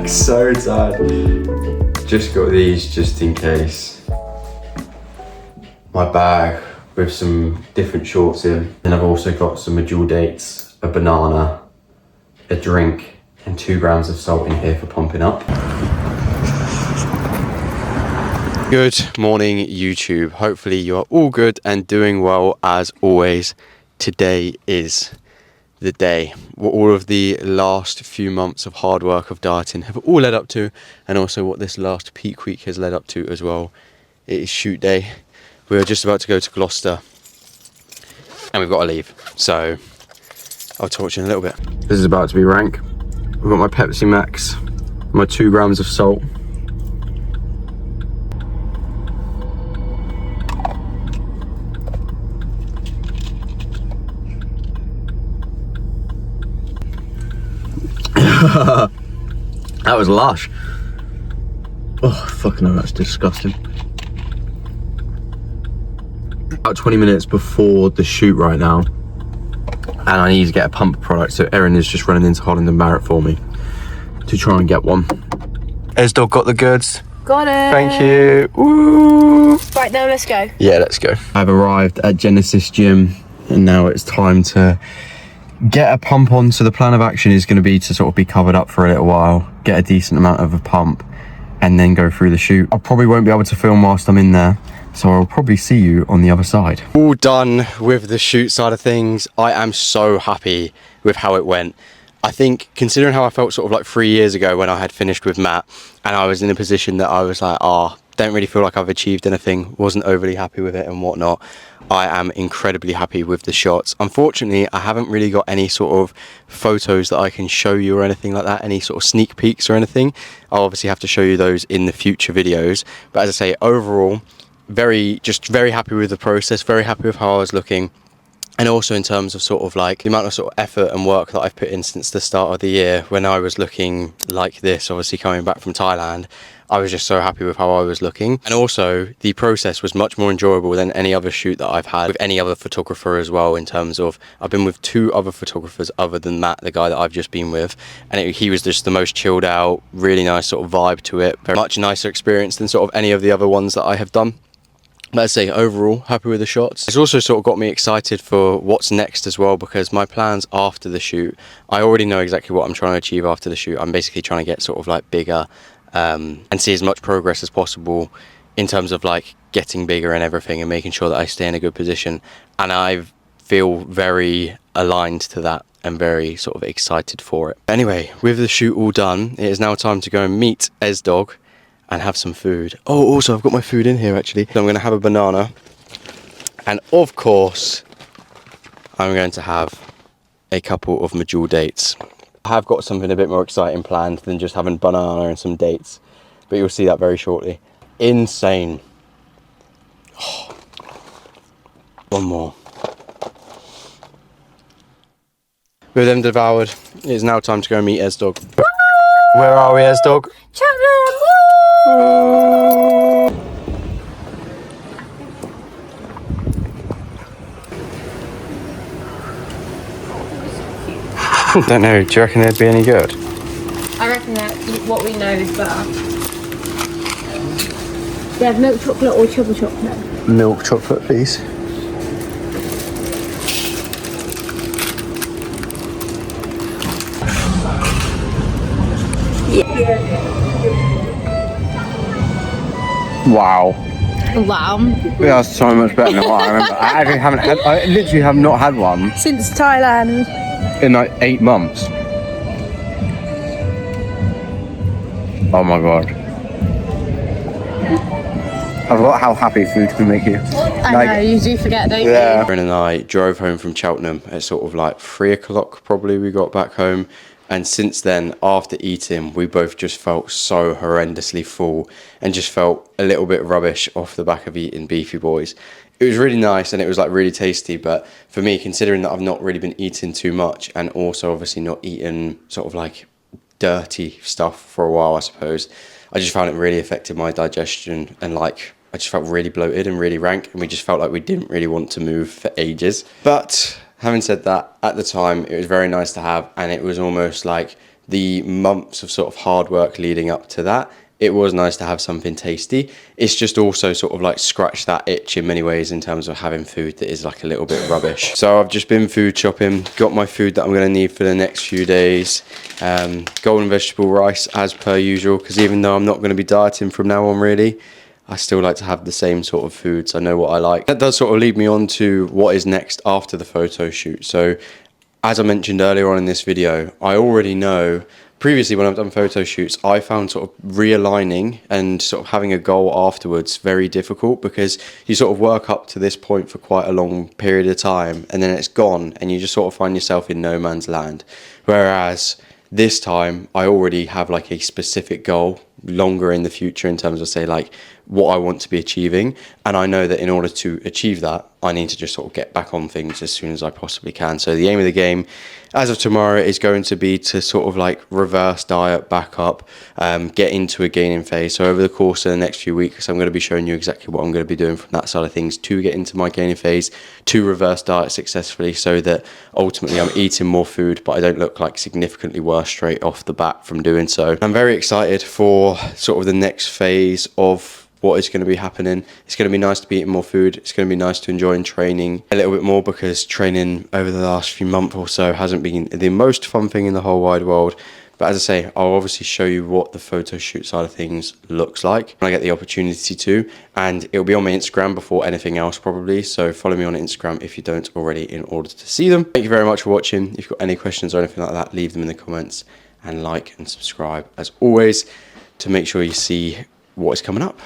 So tired. Just got these just in case. My bag with some different shorts in. And I've also got some Medjool dates, a banana, a drink, and 2 grams of salt in here for pumping up. Good morning, YouTube. Hopefully you are all good and doing well as always. Today is the day what all of the last few months of hard work of dieting have all led up to, and also what this last peak week has led up to as well. It is shoot day. We are just about to go to Gloucester and we've got to leave, so I'll talk to you in a little bit. This is about to be rank. We've got my Pepsi Max, my 2 grams of salt. That was lush. Oh, fucking hell, that's disgusting. About 20 minutes before the shoot right now, and I need to get a pump product, so Erin is just running into Holland and Barrett for me to try and get one. Esdog got the goods. Got it. Thank you. Woo. Right, now let's go. Yeah, let's go. I've arrived at Genesis Gym and now it's time to get a pump on. So the plan of action is going to be to sort of be covered up for a little while, get a decent amount of a pump, and then go through the shoot. I probably won't be able to film whilst I'm in there, so I'll probably see you on the other side. All done with the shoot side of things. I am so happy with how it went. I think, considering how I felt sort of like 3 years ago when I had finished with Matt, and I was in a position that I was like, don't really feel like I've achieved anything, wasn't overly happy with it and whatnot. I am incredibly happy with the shots. Unfortunately, I haven't really got any sort of photos that I can show you or anything like that, any sort of sneak peeks or anything. I'll obviously have to show you those in the future videos. But as I say, overall, very happy with the process, very happy with how I was looking. And also in terms of sort of like the amount of sort of effort and work that I've put in since the start of the year, when I was looking like this, obviously coming back from Thailand, I was just so happy with how I was looking. And also the process was much more enjoyable than any other shoot that I've had with any other photographer as well, in terms of I've been with 2 other photographers other than Matt, the guy that I've just been with, and he was just the most chilled out, really nice sort of vibe to it, very much nicer experience than sort of any of the other ones that I have done. Let's say overall happy with the shots. It's also sort of got me excited for what's next as well, because my plans after the shoot, I already know exactly what I'm trying to achieve after the shoot. I'm basically trying to get sort of like bigger and see as much progress as possible in terms of like getting bigger and everything, and making sure that I stay in a good position. And I feel very aligned to that and very sort of excited for it. Anyway, with the shoot all done, it is now time to go and meet Esdog and have some food. Oh, also I've got my food in here actually. So I'm going to have a banana, and of course I'm going to have a couple of Medjool dates. I have got something a bit more exciting planned than just having banana and some dates, but you'll see that very shortly. Insane. Oh. One more. With them devoured, it is now time to go and meet Esdog. Where are we, Esdog? Cheltenham! Don't know, do you reckon they'd be any good? I reckon that what we know is better. They have milk chocolate or triple chocolate. Milk chocolate, please. Wow. Wow. Yeah, that's so much better than what I remember. I literally have not had one Since Thailand. in like 8 months. Oh my god. I forgot how happy food can make you. I know, you do forget, don't you? Erin and I drove home from Cheltenham at sort of like 3 o'clock probably we got back home. And since then, after eating, we both just felt so horrendously full and just felt a little bit rubbish off the back of eating Beefy Boys. It was really nice and it was like really tasty, but for me, considering that I've not really been eating too much and also obviously not eating sort of like dirty stuff for a while, I suppose, I just found it really affected my digestion, and like I just felt really bloated and really rank, and we just felt like we didn't really want to move for ages. But having said that, at the time, it was very nice to have, and it was almost like the months of sort of hard work leading up to that, it was nice to have something tasty. It's just also sort of like scratched that itch in many ways in terms of having food that is like a little bit rubbish. So I've just been food shopping, got my food that I'm going to need for the next few days. Golden vegetable rice as per usual, because even though I'm not going to be dieting from now on really, I still like to have the same sort of foods. I know what I like. That does sort of lead me on to what is next after the photo shoot. So as I mentioned earlier on in this video, I already know previously when I've done photo shoots, I found sort of realigning and sort of having a goal afterwards very difficult, because you sort of work up to this point for quite a long period of time and then it's gone and you just sort of find yourself in no man's land. Whereas this time I already have like a specific goal longer in the future in terms of say like what I want to be achieving, and I know that in order to achieve that I need to just sort of get back on things as soon as I possibly can. So the aim of the game as of tomorrow is going to be to sort of like reverse diet back up, get into a gaining phase. So over the course of the next few weeks I'm going to be showing you exactly what I'm going to be doing from that side of things to get into my gaining phase, to reverse diet successfully, so that ultimately I'm eating more food but I don't look like significantly worse straight off the bat from doing so. I'm very excited for sort of the next phase of what is going to be happening. It's going to be nice to be eating more food. It's going to be nice to enjoy training a little bit more, because training over the last few months or so hasn't been the most fun thing in the whole wide world. But as I say, I'll obviously show you what the photo shoot side of things looks like when I get the opportunity to, and it'll be on my Instagram before anything else probably, so follow me on Instagram if you don't already in order to see them. Thank you very much for watching. If you've got any questions or anything like that, leave them in the comments, and like and subscribe as always to make sure you see what is coming up.